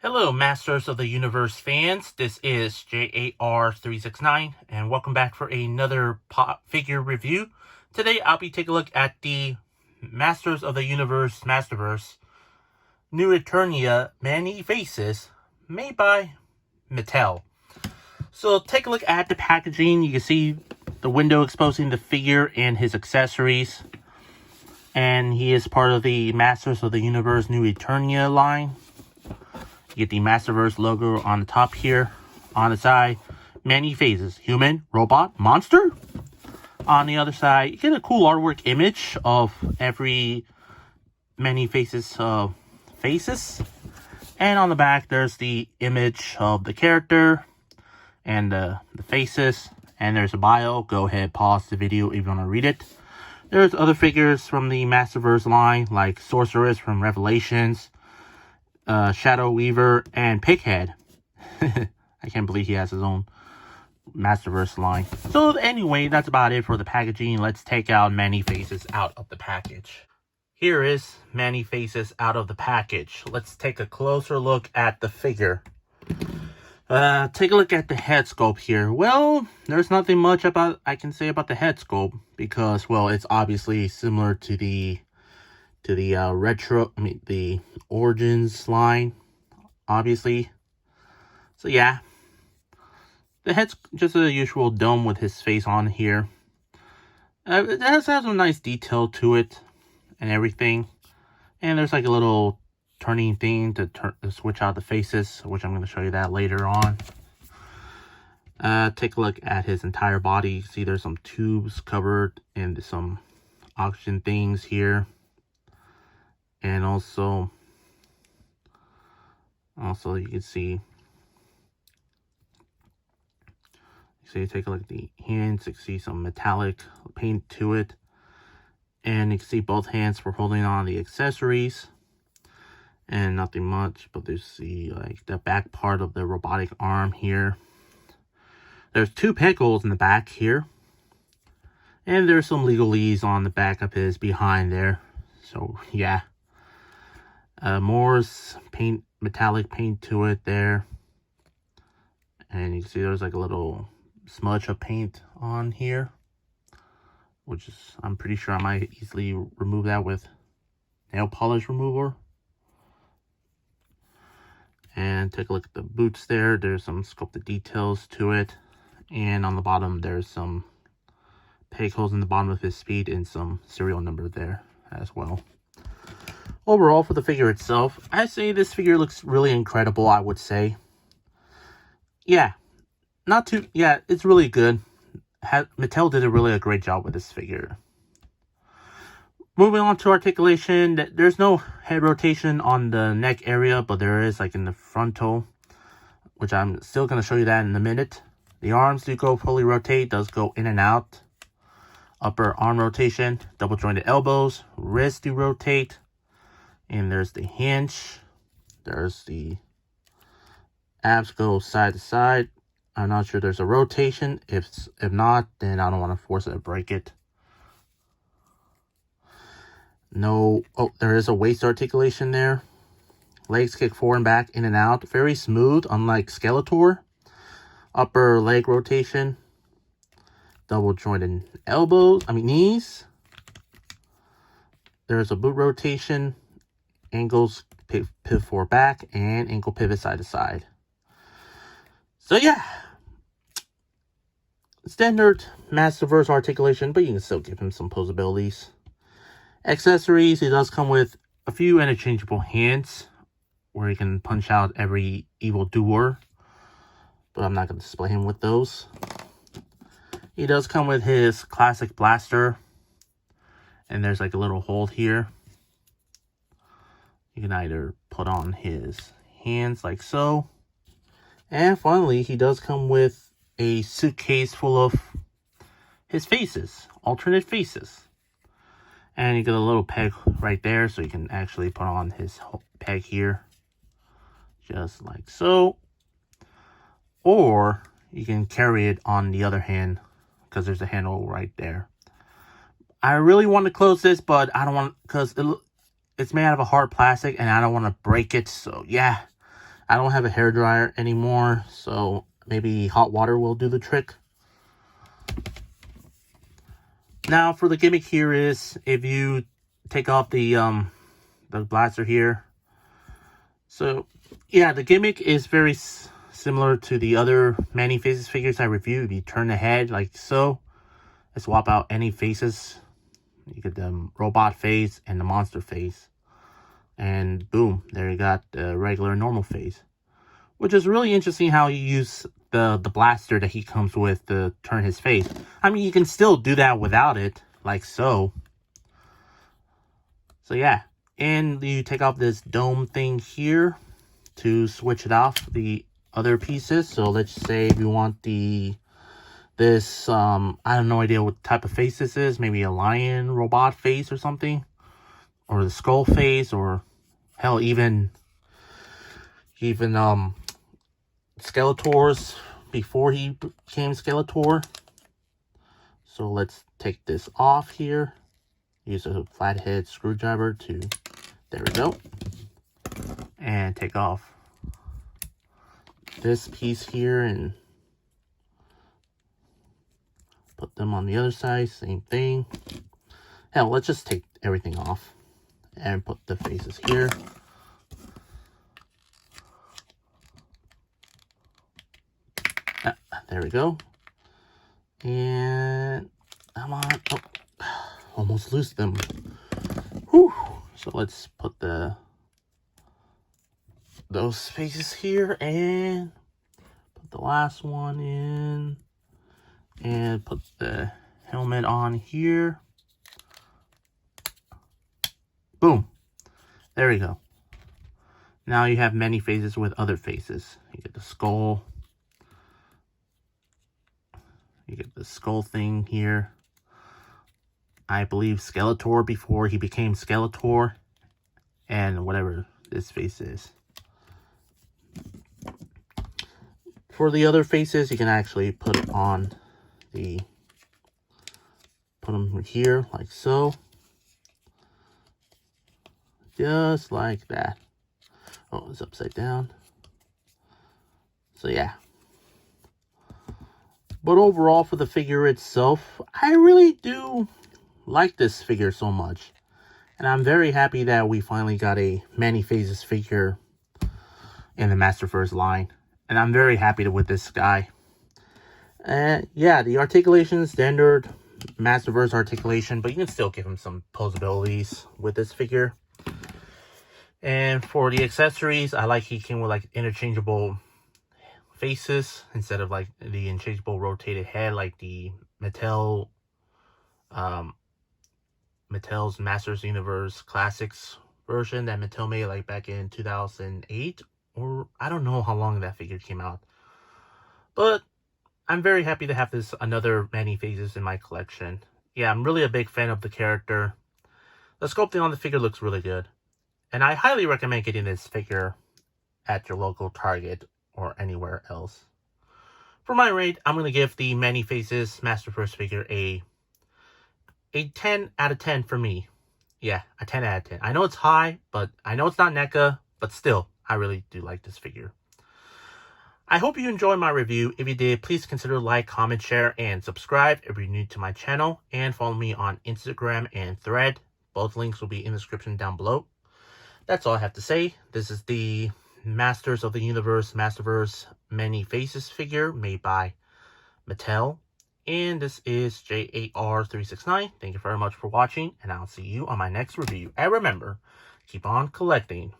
Hello, Masters of the Universe fans. This is J.A.R. 369, and welcome back for another pop figure review. Today, I'll be taking a look at the Masters of the Universe Masterverse New Eternia Man-E-Faces, made by Mattel. So, take a look at the packaging. You can see the window exposing the figure and his accessories. And he is part of the Masters of the Universe New Eternia line. You get the Masterverse logo on the top here. On the side, Man-E-Faces. Human, robot, monster. On the other side, you get a cool artwork image of every Man-E-Faces faces. And on the back, there's the image of the character and the faces. And there's a bio. Go ahead, pause the video if you want to read it. There's other figures from the Masterverse line, like Sorceress from Revelations, Shadow Weaver, and Pighead. I can't believe he has his own Masterverse line. So anyway, that's about it for the packaging. Let's take out Man-E-Faces out of the package. Here is Man-E-Faces out of the package. Let's take a closer look at the figure. Take a look at the head sculpt here. Well, there's nothing much I can say about the head sculpt because, well, it's obviously similar to the the Origins line, obviously. So yeah, the head's just a usual dome with his face on here. It has a nice detail to it and everything. And there's like a little turning thing to switch out the faces, which I'm going to show you that later on. Take a look at his entire body. You see there's some tubes covered and some oxygen things here. And also you can see, take a look at the hands. You can see some metallic paint to it. And you can see both hands for holding on the accessories. And nothing much, but you see like the back part of the robotic arm here. There's 2 peg holes in the back here. And there's some legalese on the back of his behind there. So yeah. Moore's paint, metallic paint to it there. And you can see there's like a little smudge of paint on here. Which is, I'm pretty sure I might easily remove that with nail polish remover. And take a look at the boots there. There's some sculpted details to it. And on the bottom, there's some peg holes in the bottom of his feet and some serial number there as well. Overall, for the figure itself, I say this figure looks really incredible, I would say. Yeah, it's really good. Mattel did a great job with this figure. Moving on to articulation, there's no head rotation on the neck area, but there is like in the frontal, which I'm still going to show you that in a minute. The arms do go fully rotate, does go in and out. Upper arm rotation, double jointed elbows, wrists do rotate. And there's the hinge. There's the abs go side to side. I'm not sure there's a rotation. If not, then I don't want to force it to break it. No. Oh, there is a waist articulation there. Legs kick forward and back, in and out. Very smooth, unlike Skeletor. Upper leg rotation. Double jointed knees. There's a boot rotation. Ankles pivot forward back, and ankle pivot side to side. So yeah, standard Masterverse articulation, but you can still give him some posabilities. Accessories, he does come with a few interchangeable hands where he can punch out every evil doer, but I'm not going to display him with those. He does come with his classic blaster, and there's like a little hole here. You can either put on his hands like so. And finally, he does come with a suitcase full of his faces, alternate faces. And you get a little peg right there, so you can actually put on his peg here. Just like so. Or you can carry it on the other hand, because there's a handle right there. I really want to close this, but I don't want, because it's made out of a hard plastic and I don't want to break it. So yeah, I don't have a hairdryer anymore, so maybe hot water will do the trick. Now for the gimmick here is, if you take off the blaster here. So yeah, the gimmick is very similar to the other Man-E-Faces figures I reviewed. You turn the head like so, and swap out any faces. You get the robot face and the monster face. And boom, there you got the regular normal face. Which is really interesting how you use the blaster that he comes with to turn his face. I mean, you can still do that without it, like so. So yeah, and you take off this dome thing here to switch it off the other pieces. So let's say if you want this I have no idea what type of face this is. Maybe a lion robot face or something, or the skull face, or hell, even Skeletor's before he became Skeletor. So let's take this off here. Use a flathead screwdriver to, there we go. And take off this piece here and put them on the other side, same thing. Hell, let's just take everything off and put the faces here. There we go. And come on. Oh, almost lose them. Whew. So let's put those faces here and put the last one in and put the helmet on here. Boom. There we go. Now you have many faces with other faces. You get the skull. You get the skull thing here. I believe Skeletor before he became Skeletor. And whatever this face is. For the other faces, you can actually put on put them here like so. Just like that. Oh, it's upside down. So yeah. But overall, for the figure itself, I really do like this figure so much. And I'm very happy that we finally got a Man-E-Faces figure in the Masterverse line. And I'm very happy with this guy. And yeah, the articulation, standard Masterverse articulation, but you can still give him some posabilities with this figure. And for the accessories, I like he came with like interchangeable faces instead of like the interchangeable rotated head like the Mattel's Masters Universe Classics version that Mattel made like back in 2008, or I don't know how long that figure came out. But I'm very happy to have this another Man-E-Faces in my collection. Yeah, I'm really a big fan of the character. The sculpting on the figure looks really good. And I highly recommend getting this figure at your local Target or anywhere else. For my rate, I'm going to give the Man-E-Faces Masterverse figure a 10 out of 10 for me. Yeah, a 10 out of 10. I know it's high, but I know it's not NECA, but still, I really do like this figure. I hope you enjoyed my review. If you did, please consider like, comment, share, and subscribe if you're new to my channel. And follow me on Instagram and Thread. Both links will be in the description down below. That's all I have to say. This is the Masters of the Universe Masterverse Man-E-Faces figure made by Mattel. And this is J.A.R. 369. Thank you very much for watching, and I'll see you on my next review. And remember, keep on collecting.